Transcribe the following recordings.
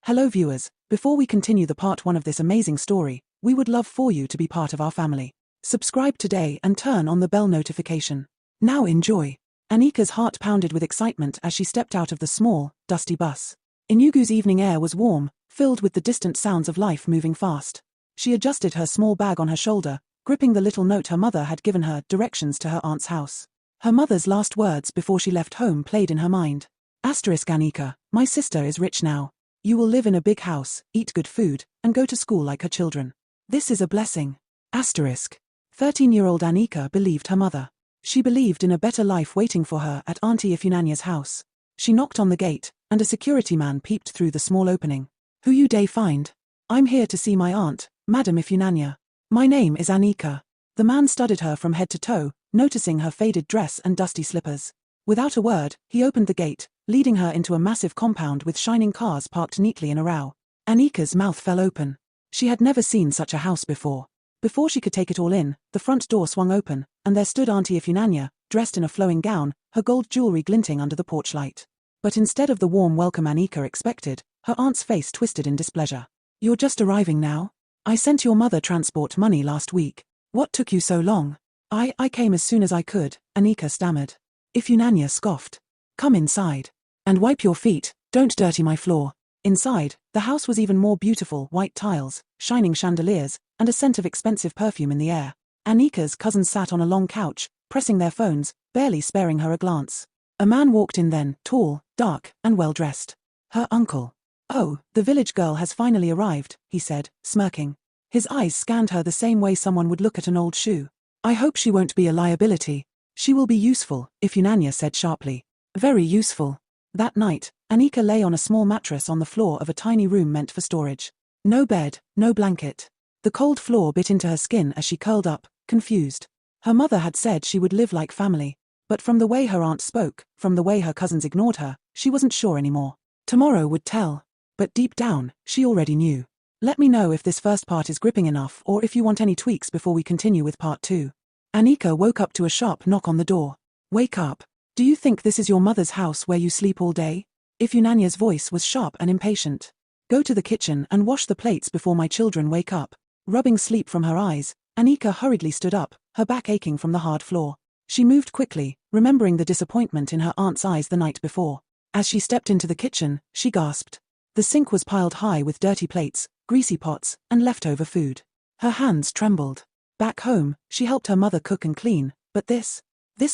Hello viewers, before we continue the part 1 of this amazing story, we would love for you to be part of our family. Subscribe today and turn on the bell notification. Now enjoy. Anika's heart pounded with excitement as she stepped out of the small, dusty bus. Inugu's evening air was warm, filled with the distant sounds of life moving fast. She adjusted her small bag on her shoulder, gripping the little note her mother had given her, directions to her aunt's house. Her mother's last words before she left home played in her mind. Anika, my sister is rich now. You will live in a big house, eat good food, and go to school like her children. This is a blessing. 13-year-old Anika believed her mother. She believed in a better life waiting for her at Auntie Ifunanya's house. She knocked on the gate, and a security man peeped through the small opening. Who you dey find? I'm here to see my aunt, Madam Ifunanya. My name is Anika. The man studied her from head to toe, noticing her faded dress and dusty slippers. Without a word, he opened the gate, leading her into a massive compound with shining cars parked neatly in a row. Anika's mouth fell open. She had never seen such a house before. Before she could take it all in, the front door swung open, and there stood Auntie Ifunanya, dressed in a flowing gown, her gold jewelry glinting under the porch light. But instead of the warm welcome Anika expected, her aunt's face twisted in displeasure. You're just arriving now? I sent your mother transport money last week. What took you so long? I came as soon as I could, Anika stammered. Ifunanya scoffed. Come inside. And wipe your feet, don't dirty my floor. Inside, the house was even more beautiful, white tiles, shining chandeliers, and a scent of expensive perfume in the air. Anika's cousins sat on a long couch, pressing their phones, barely sparing her a glance. A man walked in then, tall, dark, and well-dressed. Her uncle. Oh, the village girl has finally arrived, he said, smirking. His eyes scanned her the same way someone would look at an old shoe. I hope she won't be a liability. She will be useful, Ifunanya said sharply. Very useful. That night, Anika lay on a small mattress on the floor of a tiny room meant for storage. No bed, no blanket. The cold floor bit into her skin as she curled up, confused. Her mother had said she would live like family. But from the way her aunt spoke, from the way her cousins ignored her, she wasn't sure anymore. Tomorrow would tell. But deep down, she already knew. Let me know if this first part is gripping enough or if you want any tweaks before we continue with part 2. Anika woke up to a sharp knock on the door. Wake up. Do you think this is your mother's house where you sleep all day? Ifunanya's voice was sharp and impatient. Go to the kitchen and wash the plates before my children wake up. Rubbing sleep from her eyes, Anika hurriedly stood up, her back aching from the hard floor. She moved quickly, remembering the disappointment in her aunt's eyes the night before. As she stepped into the kitchen, she gasped. The sink was piled high with dirty plates, greasy pots, and leftover food. Her hands trembled. Back home, she helped her mother cook and clean, but this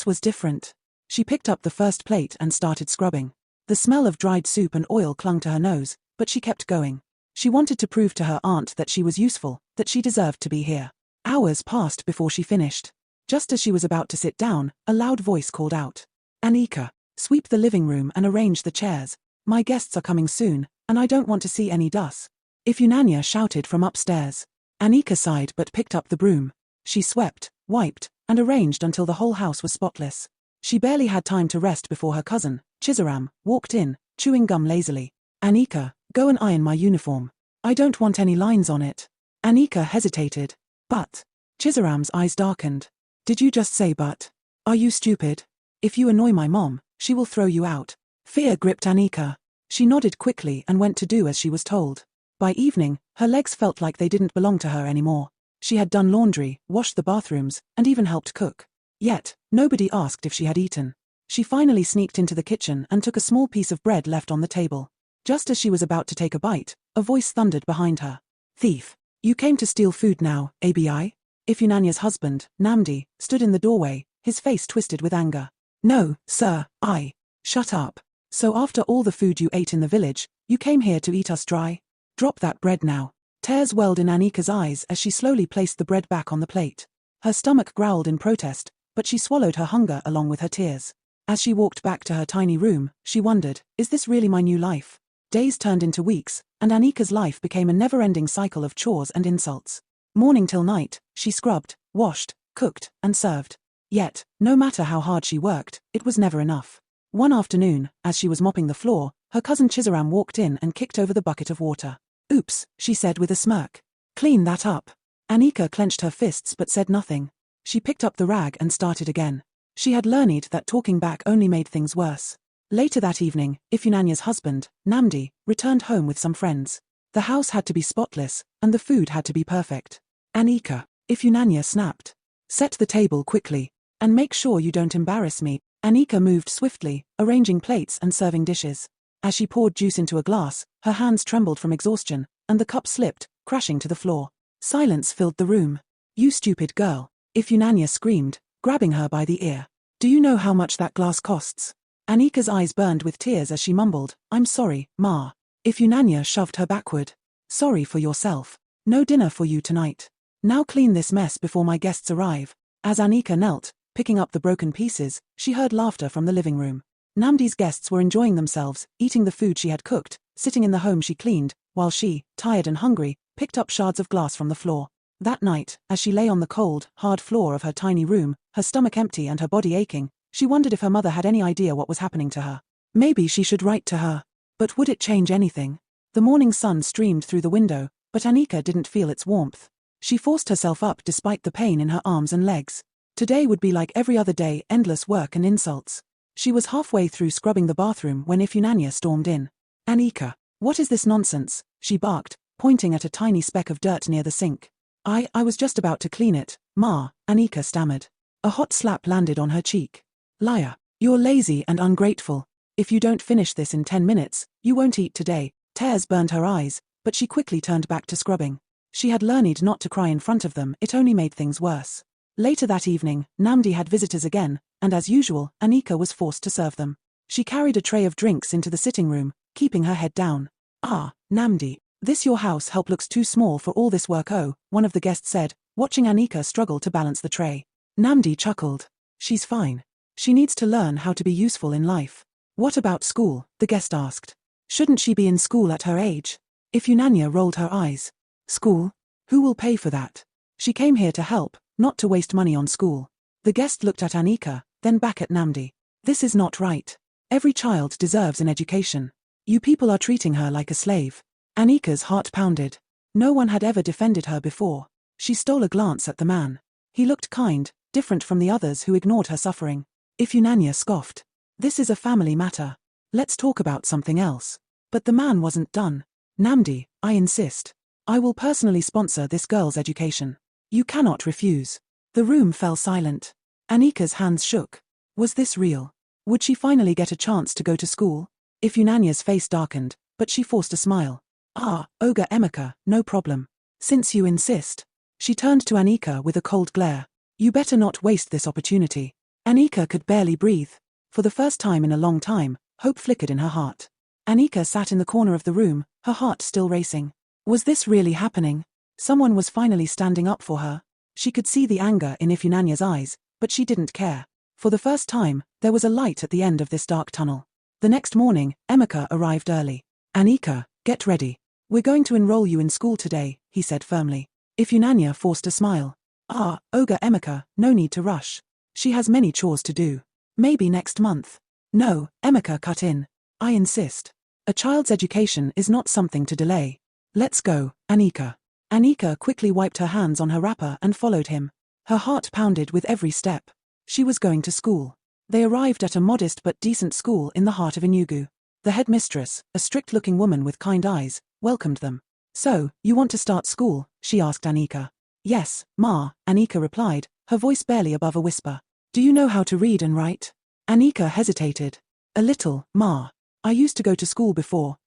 was different. She picked up the first plate and started scrubbing. The smell of dried soup and oil clung to her nose, but she kept going. She wanted to prove to her aunt that she was useful, that she deserved to be here. Hours passed before she finished. Just as she was about to sit down, a loud voice called out. Anika, sweep the living room and arrange the chairs. My guests are coming soon, and I don't want to see any dust. Ifunanya shouted from upstairs. Anika sighed but picked up the broom. She swept, wiped, and arranged until the whole house was spotless. She barely had time to rest before her cousin, Chizaram, walked in, chewing gum lazily. Anika, go and iron my uniform. I don't want any lines on it. Anika hesitated. But. Chizaram's eyes darkened. Did you just say but? Are you stupid? If you annoy my mom, she will throw you out. Fear gripped Anika. She nodded quickly and went to do as she was told. By evening, her legs felt like they didn't belong to her anymore. She had done laundry, washed the bathrooms, and even helped cook. Yet, nobody asked if she had eaten. She finally sneaked into the kitchen and took a small piece of bread left on the table. Just as she was about to take a bite, a voice thundered behind her. Thief! You came to steal food now, Abi? Ifunanya's husband, Namdi, stood in the doorway, his face twisted with anger. No, sir, I. Shut up. So after all the food you ate in the village, you came here to eat us dry? Drop that bread now. Tears welled in Anika's eyes as she slowly placed the bread back on the plate. Her stomach growled in protest, but she swallowed her hunger along with her tears. As she walked back to her tiny room, she wondered, is this really my new life? Days turned into weeks, and Anika's life became a never-ending cycle of chores and insults. Morning till night, she scrubbed, washed, cooked, and served. Yet, no matter how hard she worked, it was never enough. One afternoon, as she was mopping the floor, her cousin Chizaram walked in and kicked over the bucket of water. Oops, she said with a smirk. Clean that up. Anika clenched her fists but said nothing. She picked up the rag and started again. She had learned that talking back only made things worse. Later that evening, Ifunanya's husband, Namdi, returned home with some friends. The house had to be spotless, and the food had to be perfect. Anika, Ifunanya snapped. Set the table quickly. And make sure you don't embarrass me. Anika moved swiftly, arranging plates and serving dishes. As she poured juice into a glass, her hands trembled from exhaustion, and the cup slipped, crashing to the floor. Silence filled the room. You stupid girl, Ifunanya screamed, grabbing her by the ear. Do you know how much that glass costs? Anika's eyes burned with tears as she mumbled, I'm sorry, Ma. Ifunanya shoved her backward. Sorry for yourself. No dinner for you tonight. Now clean this mess before my guests arrive. As Anika knelt, picking up the broken pieces, she heard laughter from the living room. Namdi's guests were enjoying themselves, eating the food she had cooked, sitting in the home she cleaned, while she, tired and hungry, picked up shards of glass from the floor. That night, as she lay on the cold, hard floor of her tiny room, her stomach empty and her body aching, she wondered if her mother had any idea what was happening to her. Maybe she should write to her. But would it change anything? The morning sun streamed through the window, but Anika didn't feel its warmth. She forced herself up despite the pain in her arms and legs. Today would be like every other day, endless work and insults. She was halfway through scrubbing the bathroom when Ifunanya stormed in. Anika, what is this nonsense? She barked, pointing at a tiny speck of dirt near the sink. I was just about to clean it, Ma, Anika stammered. A hot slap landed on her cheek. Liar, you're lazy and ungrateful. If you don't finish this in 10 minutes, you won't eat today. Tears burned her eyes, but she quickly turned back to scrubbing. She had learned not to cry in front of them, it only made things worse. Later that evening, Namdi had visitors again, and as usual, Anika was forced to serve them. She carried a tray of drinks into the sitting room, keeping her head down. Ah, Namdi, this your house help looks too small for all this work. Oh, one of the guests said, watching Anika struggle to balance the tray. Namdi chuckled. She's fine. She needs to learn how to be useful in life. What about school? The guest asked. Shouldn't she be in school at her age? Ifunanya rolled her eyes. School? Who will pay for that? She came here to help, not to waste money on school. The guest looked at Anika, then back at Namdi. This is not right. Every child deserves an education. You people are treating her like a slave. Anika's heart pounded. No one had ever defended her before. She stole a glance at the man. He looked kind, different from the others who ignored her suffering. Ifunanya scoffed. This is a family matter. Let's talk about something else. But the man wasn't done. Namdi, I insist. I will personally sponsor this girl's education. You cannot refuse. The room fell silent. Anika's hands shook. Was this real? Would she finally get a chance to go to school? Ifunanya's face darkened, but she forced a smile. Ah, Oga Emeka, no problem. Since you insist. She turned to Anika with a cold glare. You better not waste this opportunity. Anika could barely breathe. For the first time in a long time, hope flickered in her heart. Anika sat in the corner of the room, her heart still racing. Was this really happening? Someone was finally standing up for her. She could see the anger in Ifunanya's eyes, but she didn't care. For the first time, there was a light at the end of this dark tunnel. The next morning, Emeka arrived early. Anika, get ready. We're going to enroll you in school today, he said firmly. Ifunanya forced a smile. Ah, Oga Emeka, no need to rush. She has many chores to do. Maybe next month. No, Emeka cut in. I insist. A child's education is not something to delay. Let's go, Anika. Anika quickly wiped her hands on her wrapper and followed him. Her heart pounded with every step. She was going to school. They arrived at a modest but decent school in the heart of Enugu. The headmistress, a strict-looking woman with kind eyes, welcomed them. So, you want to start school? She asked Anika. Yes, Ma, Anika replied, her voice barely above a whisper. Do you know how to read and write? Anika hesitated. A little, Ma. I used to go to school before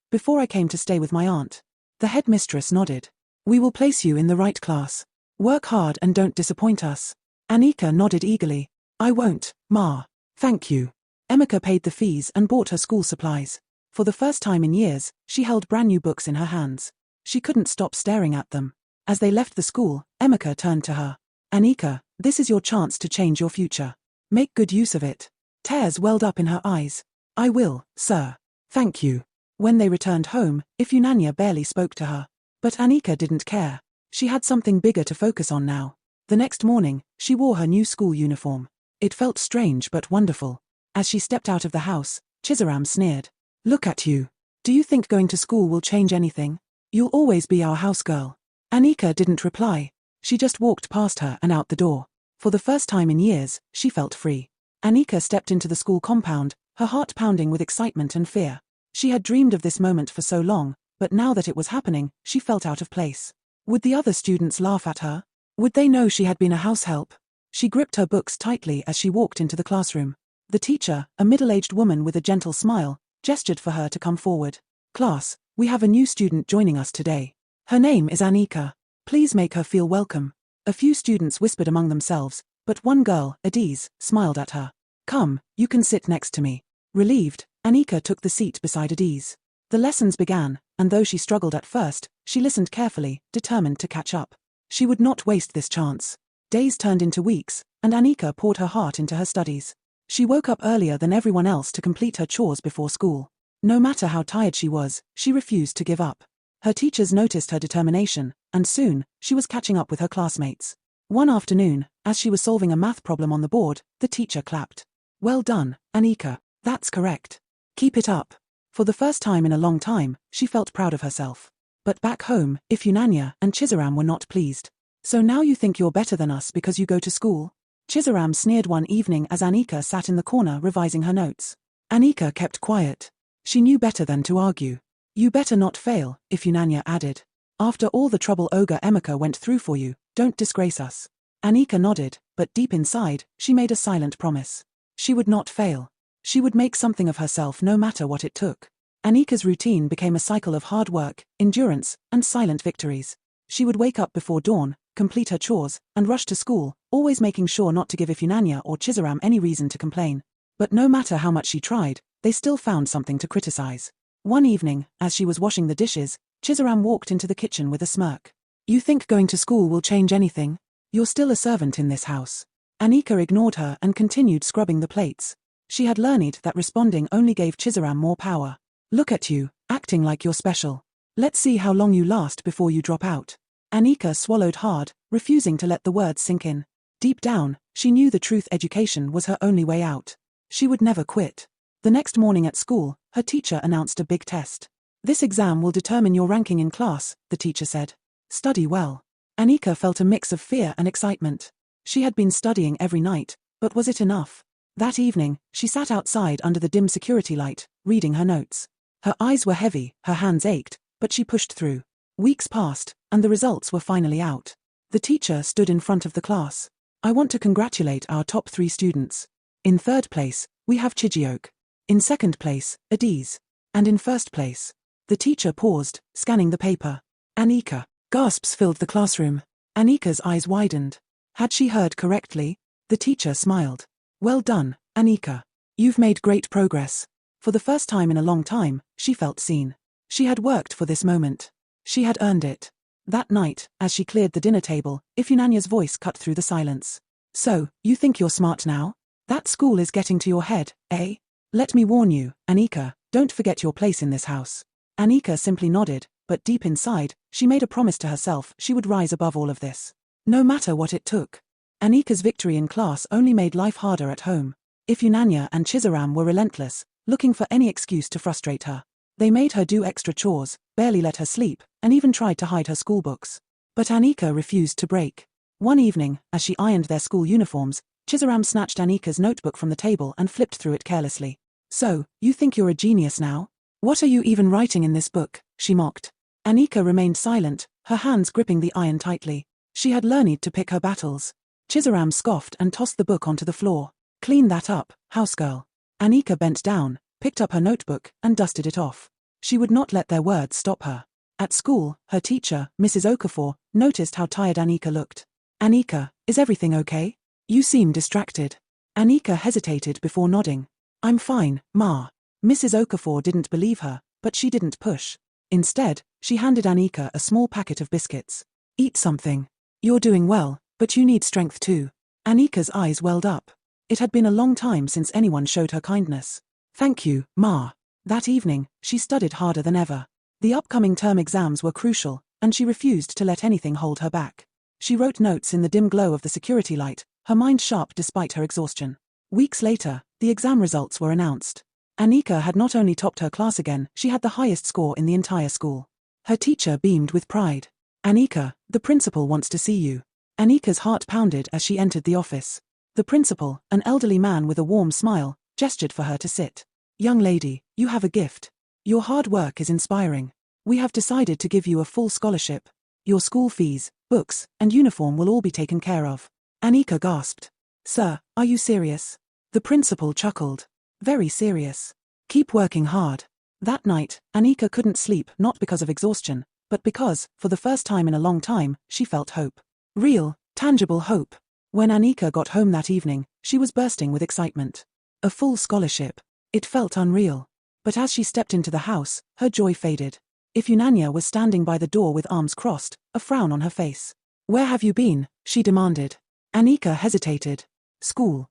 I came to stay with my aunt. The headmistress nodded. We will place you in the right class. Work hard and don't disappoint us. Anika nodded eagerly. I won't, Ma. Thank you. Emeka paid the fees and bought her school supplies. For the first time in years, she held brand new books in her hands. She couldn't stop staring at them. As they left the school, Emeka turned to her. Anika, this is your chance to change your future. Make good use of it. Tears welled up in her eyes. I will, sir. Thank you. When they returned home, Ifunanya barely spoke to her. But Anika didn't care. She had something bigger to focus on now. The next morning, she wore her new school uniform. It felt strange but wonderful. As she stepped out of the house, Chizaram sneered. Look at you. Do you think going to school will change anything? You'll always be our house girl. Anika didn't reply. She just walked past her and out the door. For the first time in years, she felt free. Anika stepped into the school compound, her heart pounding with excitement and fear. She had dreamed of this moment for so long, but now that it was happening, she felt out of place. Would the other students laugh at her? Would they know she had been a house help? She gripped her books tightly as she walked into the classroom. The teacher, a middle-aged woman with a gentle smile, gestured for her to come forward. "Class, we have a new student joining us today. Her name is Anika. Please make her feel welcome." A few students whispered among themselves, but one girl, Adiz, smiled at her. "Come, you can sit next to me." Relieved, Anika took the seat beside Adiz. The lessons began, and though she struggled at first, she listened carefully, determined to catch up. She would not waste this chance. Days turned into weeks, and Anika poured her heart into her studies. She woke up earlier than everyone else to complete her chores before school. No matter how tired she was, she refused to give up. Her teachers noticed her determination, and soon, she was catching up with her classmates. One afternoon, as she was solving a math problem on the board, the teacher clapped. "Well done, Anika. That's correct. Keep it up." For the first time in a long time, she felt proud of herself. But back home, Ifunanya and Chizaram were not pleased. "So now you think you're better than us because you go to school?" Chizaram sneered one evening as Anika sat in the corner revising her notes. Anika kept quiet. She knew better than to argue. "You better not fail," Ifunanya added. "After all the trouble Ogre Emeka went through for you, don't disgrace us." Anika nodded, but deep inside, she made a silent promise. She would not fail. She would make something of herself no matter what it took. Anika's routine became a cycle of hard work, endurance, and silent victories. She would wake up before dawn, complete her chores, and rush to school, always making sure not to give Ifunanya or Chizaram any reason to complain. But no matter how much she tried, they still found something to criticize. One evening, as she was washing the dishes, Chizaram walked into the kitchen with a smirk. "You think going to school will change anything? You're still a servant in this house." Anika ignored her and continued scrubbing the plates. She had learned that responding only gave Chizaram more power. "Look at you, acting like you're special. Let's see how long you last before you drop out." Anika swallowed hard, refusing to let the words sink in. Deep down, she knew the truth: education was her only way out. She would never quit. The next morning at school, her teacher announced a big test. "This exam will determine your ranking in class," the teacher said. "Study well." Anika felt a mix of fear and excitement. She had been studying every night, but was it enough? That evening, she sat outside under the dim security light, reading her notes. Her eyes were heavy, her hands ached, but she pushed through. Weeks passed, and the results were finally out. The teacher stood in front of the class. "I want to congratulate our top 3 students. In third place, we have Chijioke. In second place, Adiz. And in first place." The teacher paused, scanning the paper. "Anika." Gasps filled the classroom. Anika's eyes widened. Had she heard correctly? The teacher smiled. "Well done, Anika. You've made great progress." For the first time in a long time, she felt seen. She had worked for this moment. She had earned it. That night, as she cleared the dinner table, Ifunanya's voice cut through the silence. "So, you think you're smart now? That school is getting to your head, eh? Let me warn you, Anika, don't forget your place in this house." Anika simply nodded, but deep inside, she made a promise to herself she would rise above all of this. No matter what it took. Anika's victory in class only made life harder at home. Ifunanya and Chizaram were relentless, looking for any excuse to frustrate her. They made her do extra chores, barely let her sleep, and even tried to hide her schoolbooks. But Anika refused to break. One evening, as she ironed their school uniforms, Chizaram snatched Anika's notebook from the table and flipped through it carelessly. "So, you think you're a genius now? What are you even writing in this book?" she mocked. Anika remained silent, her hands gripping the iron tightly. She had learned to pick her battles. Chizaram scoffed and tossed the book onto the floor. "Clean that up, housegirl." Anika bent down, picked up her notebook, and dusted it off. She would not let their words stop her. At school, her teacher, Mrs. Okafor, noticed how tired Anika looked. "Anika, is everything okay? You seem distracted." Anika hesitated before nodding. "I'm fine, Ma." Mrs. Okafor didn't believe her, but she didn't push. Instead, she handed Anika a small packet of biscuits. "Eat something. You're doing well, but you need strength too." Anika's eyes welled up. It had been a long time since anyone showed her kindness. "Thank you, Ma." That evening, she studied harder than ever. The upcoming term exams were crucial, and she refused to let anything hold her back. She wrote notes in the dim glow of the security light, her mind sharp despite her exhaustion. Weeks later, the exam results were announced. Anika had not only topped her class again, she had the highest score in the entire school. Her teacher beamed with pride. "Anika, the principal wants to see you." Anika's heart pounded as she entered the office. The principal, an elderly man with a warm smile, gestured for her to sit. Young lady, you have a gift. Your hard work is inspiring. We have decided to give you a full scholarship. Your school fees, books, and uniform will all be taken care of. Anika gasped. Sir, are you serious? The principal chuckled. Very serious. Keep working hard. That night, Anika couldn't sleep not because of exhaustion, but because, for the first time in a long time, she felt hope. Real, tangible hope. When Anika got home that evening, she was bursting with excitement. A full scholarship. It felt unreal. But as she stepped into the house, her joy faded. Ifunanya was standing by the door with arms crossed, a frown on her face. Where have you been? She demanded. Anika hesitated. School.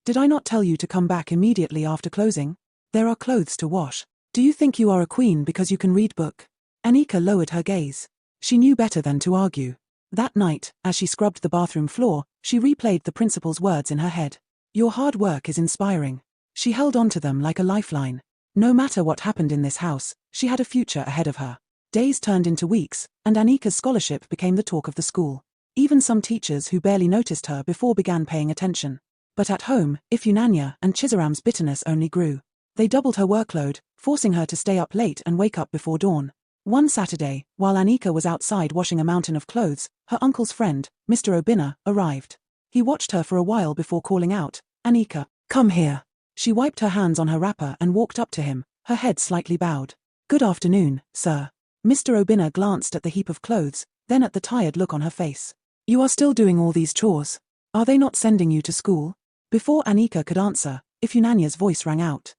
Did I not tell you to come back immediately after closing? There are clothes to wash. Do you think you are a queen because you can read book? Anika lowered her gaze. She knew better than to argue. That night, as she scrubbed the bathroom floor, she replayed the principal's words in her head. Your hard work is inspiring. She held on to them like a lifeline. No matter what happened in this house, she had a future ahead of her. Days turned into weeks, and Anika's scholarship became the talk of the school. Even some teachers who barely noticed her before began paying attention. But at home, Ifunanya and Chizaram's bitterness only grew. They doubled her workload, forcing her to stay up late and wake up before dawn. One Saturday, while Anika was outside washing a mountain of clothes, her uncle's friend, Mr. Obinna, arrived. He watched her for a while before calling out, Anika, come here. She wiped her hands on her wrapper and walked up to him, her head slightly bowed. Good afternoon, sir. Mr. Obinna glanced at the heap of clothes, then at the tired look on her face. You are still doing all these chores. Are they not sending you to school? Before Anika could answer, Ifunanya's voice rang out.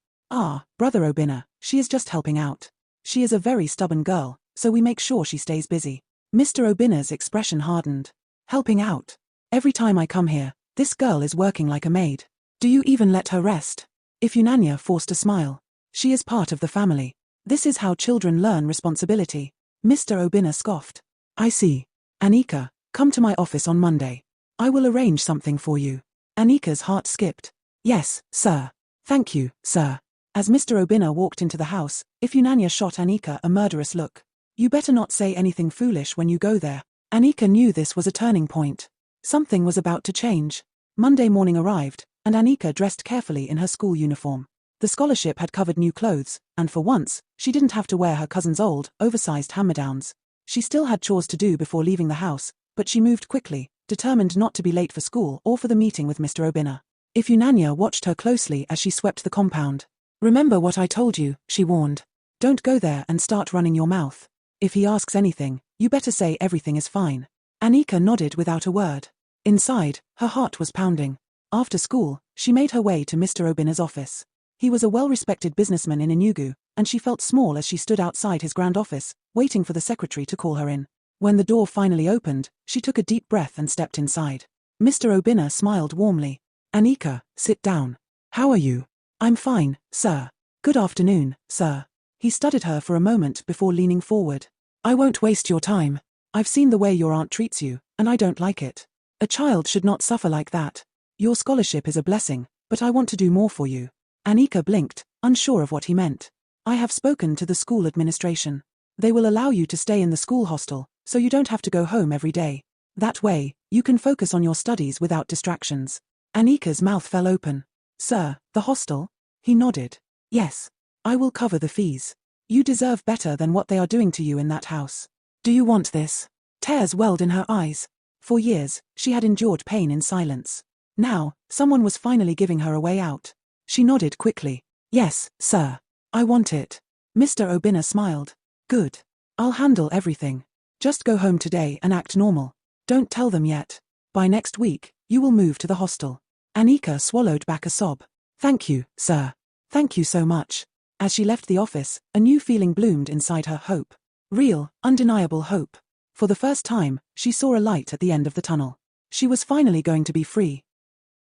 Brother Obinna, she is just helping out. She is a very stubborn girl, so we make sure she stays busy. Mr. Obinna's expression hardened. Helping out. Every time I come here, this girl is working like a maid. Do you even let her rest? Ifunanya forced a smile. She is part of the family. This is how children learn responsibility. Mr. Obinna scoffed. I see. Anika, come to my office on Monday. I will arrange something for you. Anika's heart skipped. Yes, sir. Thank you, sir. As Mr. Obinna walked into the house, Ifunanya shot Anika a murderous look. You better not say anything foolish when you go there. Anika knew this was a turning point. Something was about to change. Monday morning arrived, and Anika dressed carefully in her school uniform. The scholarship had covered new clothes, and for once, she didn't have to wear her cousin's old, oversized hand-me-downs. She still had chores to do before leaving the house, but she moved quickly, determined not to be late for school or for the meeting with Mr. Obinna. Ifunanya watched her closely as she swept the compound. Remember what I told you, she warned. Don't go there and start running your mouth. If he asks anything, you better say everything is fine. Anika nodded without a word. Inside, her heart was pounding. After school, she made her way to Mr. Obinna's office. He was a well-respected businessman in Enugu, and she felt small as she stood outside his grand office, waiting for the secretary to call her in. When the door finally opened, she took a deep breath and stepped inside. Mr. Obinna smiled warmly. Anika, sit down. How are you? I'm fine, sir. Good afternoon, sir. He studied her for a moment before leaning forward. I won't waste your time. I've seen the way your aunt treats you, and I don't like it. A child should not suffer like that. Your scholarship is a blessing, but I want to do more for you. Anika blinked, unsure of what he meant. I have spoken to the school administration. They will allow you to stay in the school hostel, so you don't have to go home every day. That way, you can focus on your studies without distractions. Anika's mouth fell open. Sir, the hostel? He nodded. Yes. I will cover the fees. You deserve better than what they are doing to you in that house. Do you want this? Tears welled in her eyes. For years, she had endured pain in silence. Now, someone was finally giving her a way out. She nodded quickly. Yes, sir. I want it. Mr. Obinna smiled. Good. I'll handle everything. Just go home today and act normal. Don't tell them yet. By next week, you will move to the hostel. Anika swallowed back a sob. Thank you, sir. Thank you so much. As she left the office, a new feeling bloomed inside her: hope. Real, undeniable hope. For the first time, she saw a light at the end of the tunnel. She was finally going to be free.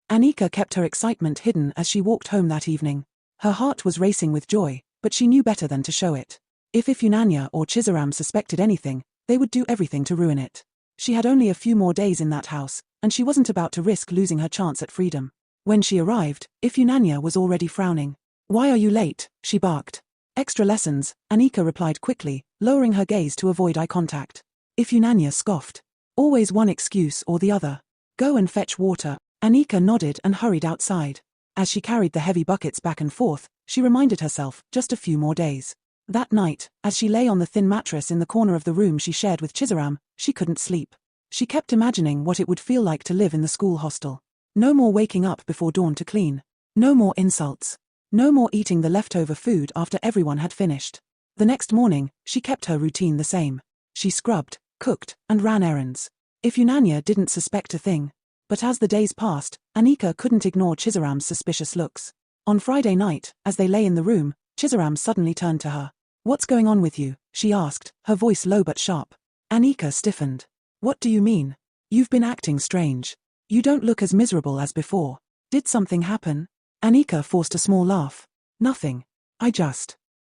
Anika kept her excitement hidden as she walked home that evening. Her heart was racing with joy, but she knew better than to show it. If Ifunanya or Chizaram suspected anything, they would do everything to ruin it. She had only a few more days in that house, and she wasn't about to risk losing her chance at freedom. When she arrived, Ifunanya was already frowning. Why are you late? She barked. Extra lessons, Anika replied quickly, lowering her gaze to avoid eye contact. Ifunanya scoffed. Always one excuse or the other. Go and fetch water. Anika nodded and hurried outside. As she carried the heavy buckets back and forth, she reminded herself, just a few more days. That night, as she lay on the thin mattress in the corner of the room she shared with Chizaram, she couldn't sleep. She kept imagining what it would feel like to live in the school hostel. No more waking up before dawn to clean. No more insults. No more eating the leftover food after everyone had finished. The next morning, she kept her routine the same. She scrubbed, cooked, and ran errands. Ifunanya didn't suspect a thing. But as the days passed, Anika couldn't ignore Chizaram's suspicious looks. On Friday night, as they lay in the room, Chizaram suddenly turned to her. "What's going on with you?" she asked, her voice low but sharp. Anika stiffened. "What do you mean? You've been acting strange. You don't look as miserable as before. Did something happen?" Anika forced a small laugh. "Nothing.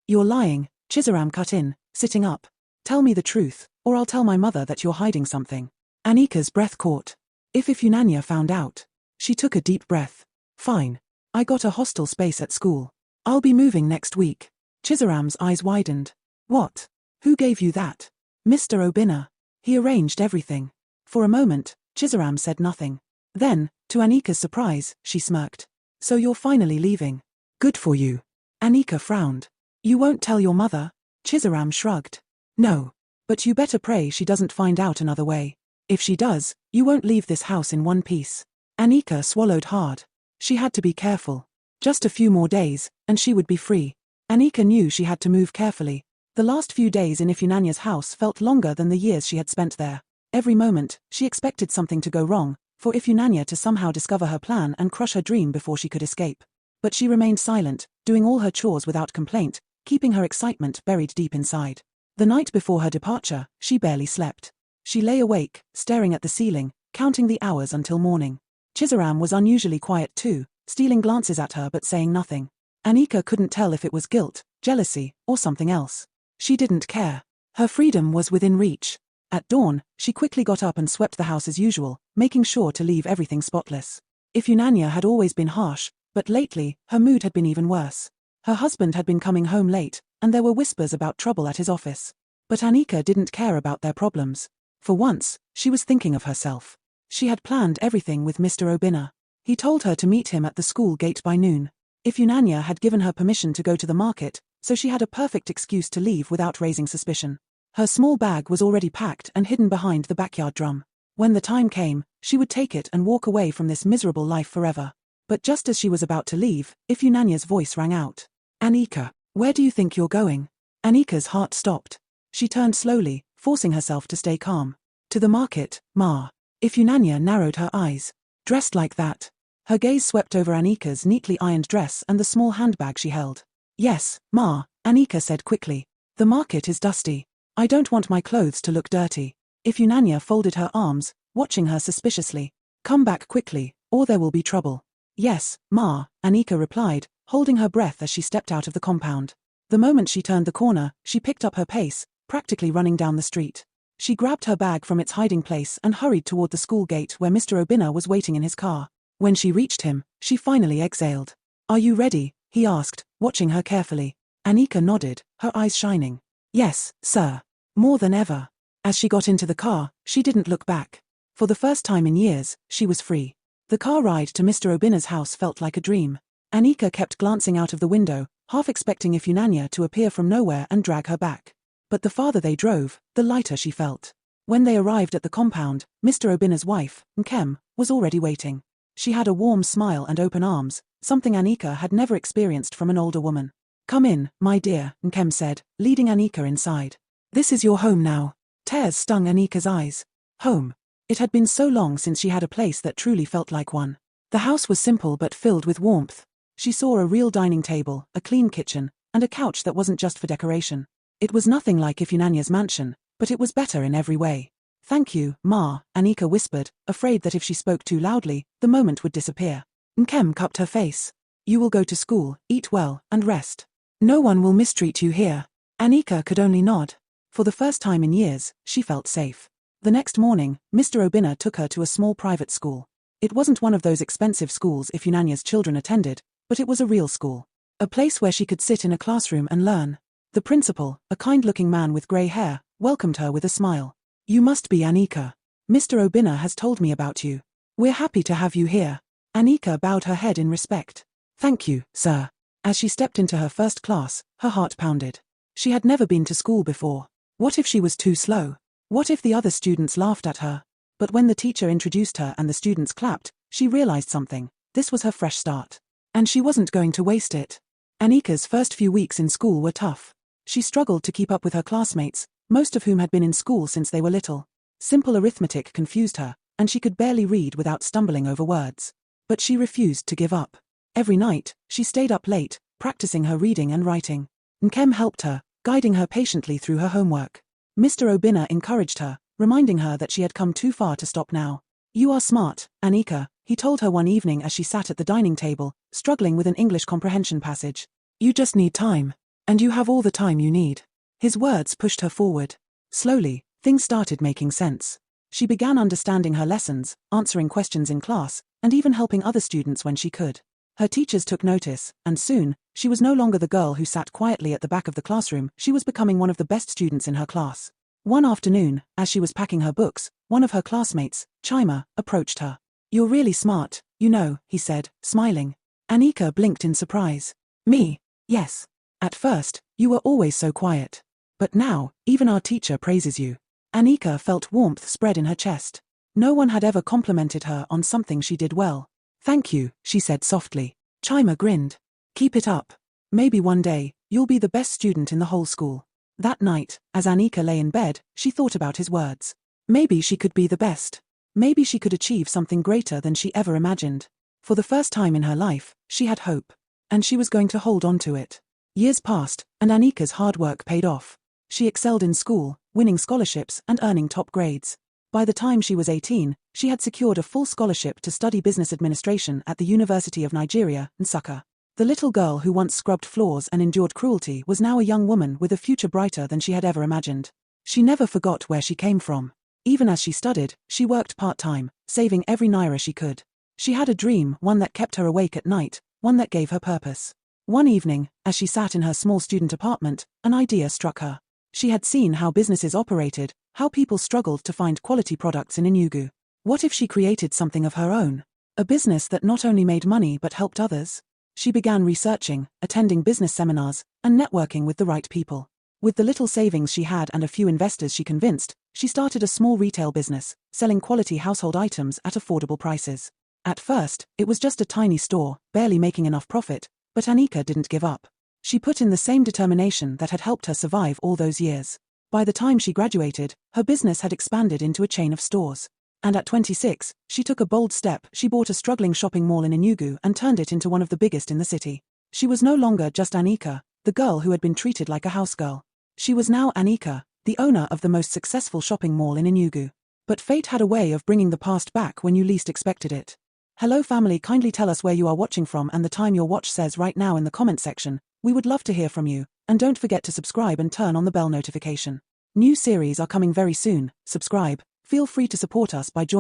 You're lying," Chizaram cut in, sitting up. "Tell me the truth, or I'll tell my mother that you're hiding something." Anika's breath caught. If Ifunanya found out? She took a deep breath. "Fine. I got a hostel space at school. I'll be moving next week." Chizaram's eyes widened. "What? Who gave you that?" "Mr. Obinna. He arranged everything." For a moment, Chizaram said nothing. Then, to Anika's surprise, she smirked. "So you're finally leaving. Good for you." Anika frowned. "You won't tell your mother?" Chizaram shrugged. "No. But you better pray she doesn't find out another way. If she does, you won't leave this house in one piece." Anika swallowed hard. She had to be careful. Just a few more days, and she would be free. Anika knew she had to move carefully. The last few days in Ifunanya's house felt longer than the years she had spent there. Every moment, she expected something to go wrong, for Ifunanya to somehow discover her plan and crush her dream before she could escape. But she remained silent, doing all her chores without complaint, keeping her excitement buried deep inside. The night before her departure, she barely slept. She lay awake, staring at the ceiling, counting the hours until morning. Chizaram was unusually quiet too, stealing glances at her but saying nothing. Anika couldn't tell if it was guilt, jealousy, or something else. She didn't care. Her freedom was within reach. At dawn, she quickly got up and swept the house as usual, making sure to leave everything spotless. Ifunanya had always been harsh, but lately, her mood had been even worse. Her husband had been coming home late, and there were whispers about trouble at his office. But Anika didn't care about their problems. For once, she was thinking of herself. She had planned everything with Mr. Obinna. He told her to meet him at the school gate by noon. Ifunanya had given her permission to go to the market, so she had a perfect excuse to leave without raising suspicion. Her small bag was already packed and hidden behind the backyard drum. When the time came, she would take it and walk away from this miserable life forever. But just as she was about to leave, Ifunanya's voice rang out. "Anika, where do you think you're going?" Anika's heart stopped. She turned slowly, forcing herself to stay calm. "To the market, Ma." Ifunanya narrowed her eyes. "Dressed like that?" Her gaze swept over Anika's neatly ironed dress and the small handbag she held. "Yes, Ma," Anika said quickly. "The market is dusty. I don't want my clothes to look dirty." Ifunanya folded her arms, watching her suspiciously. "Come back quickly, or there will be trouble." "Yes, Ma," Anika replied, holding her breath as she stepped out of the compound. The moment she turned the corner, she picked up her pace, practically running down the street. She grabbed her bag from its hiding place and hurried toward the school gate where Mr. Obinna was waiting in his car. When she reached him, she finally exhaled. "Are you ready?" he asked, watching her carefully. Anika nodded, her eyes shining. "Yes, sir." More than ever. As she got into the car, she didn't look back. For the first time in years, she was free. The car ride to Mr. Obinna's house felt like a dream. Anika kept glancing out of the window, half expecting Ifunanya to appear from nowhere and drag her back. But the farther they drove, the lighter she felt. When they arrived at the compound, Mr. Obinna's wife, Nkem, was already waiting. She had a warm smile and open arms, something Anika had never experienced from an older woman. "Come in, my dear," Nkem said, leading Anika inside. "This is your home now." Tears stung Anika's eyes. Home. It had been so long since she had a place that truly felt like one. The house was simple but filled with warmth. She saw a real dining table, a clean kitchen, and a couch that wasn't just for decoration. It was nothing like Ifunanya's mansion, but it was better in every way. "Thank you, Ma," Anika whispered, afraid that if she spoke too loudly, the moment would disappear. Nkem cupped her face. "You will go to school, eat well, and rest. No one will mistreat you here." Anika could only nod. For the first time in years, she felt safe. The next morning, Mr. Obinna took her to a small private school. It wasn't one of those expensive schools Ifunanya's children attended, but it was a real school. A place where she could sit in a classroom and learn. The principal, a kind-looking man with grey hair, welcomed her with a smile. "You must be Anika. Mr. Obinna has told me about you. We're happy to have you here." Anika bowed her head in respect. Thank you, sir. As she stepped into her first class, her heart pounded. She had never been to school before. What if she was too slow? What if the other students laughed at her? But when the teacher introduced her and the students clapped, she realized something. This was her fresh start. And she wasn't going to waste it. Anika's first few weeks in school were tough. She struggled to keep up with her classmates, most of whom had been in school since they were little. Simple arithmetic confused her, and she could barely read without stumbling over words. But she refused to give up. Every night, she stayed up late, practicing her reading and writing. Nkem helped her, guiding her patiently through her homework. Mr. Obinna encouraged her, reminding her that she had come too far to stop now. You are smart, Anika, he told her one evening as she sat at the dining table, struggling with an English comprehension passage. You just need time. And you have all the time you need. His words pushed her forward. Slowly, things started making sense. She began understanding her lessons, answering questions in class, and even helping other students when she could. Her teachers took notice, and soon, she was no longer the girl who sat quietly at the back of the classroom, she was becoming one of the best students in her class. One afternoon, as she was packing her books, one of her classmates, Chima, approached her. You're really smart, you know, he said, smiling. Anika blinked in surprise. Me? Yes. At first, you were always so quiet. But now, even our teacher praises you. Anika felt warmth spread in her chest. No one had ever complimented her on something she did well. Thank you, she said softly. Chima grinned. Keep it up. Maybe one day, you'll be the best student in the whole school. That night, as Anika lay in bed, she thought about his words. Maybe she could be the best. Maybe she could achieve something greater than she ever imagined. For the first time in her life, she had hope. And she was going to hold on to it. Years passed, and Anika's hard work paid off. She excelled in school, winning scholarships and earning top grades. By the time she was 18, she had secured a full scholarship to study business administration at the University of Nigeria, Nsukka. The little girl who once scrubbed floors and endured cruelty was now a young woman with a future brighter than she had ever imagined. She never forgot where she came from. Even as she studied, she worked part-time, saving every naira she could. She had a dream, one that kept her awake at night, one that gave her purpose. One evening, as she sat in her small student apartment, an idea struck her. She had seen how businesses operated, how people struggled to find quality products in Enugu. What if she created something of her own? A business that not only made money but helped others? She began researching, attending business seminars, and networking with the right people. With the little savings she had and a few investors she convinced, she started a small retail business, selling quality household items at affordable prices. At first, it was just a tiny store, barely making enough profit, but Anika didn't give up. She put in the same determination that had helped her survive all those years. By the time she graduated, her business had expanded into a chain of stores. And at 26, she took a bold step. She bought a struggling shopping mall in Enugu and turned it into one of the biggest in the city. She was no longer just Anika, the girl who had been treated like a housegirl. She was now Anika, the owner of the most successful shopping mall in Enugu. But fate had a way of bringing the past back when you least expected it. Hello family, kindly tell us where you are watching from and the time your watch says right now in the comment section. We would love to hear from you, and don't forget to subscribe and turn on the bell notification. New series are coming very soon. Subscribe. Feel free to support us by joining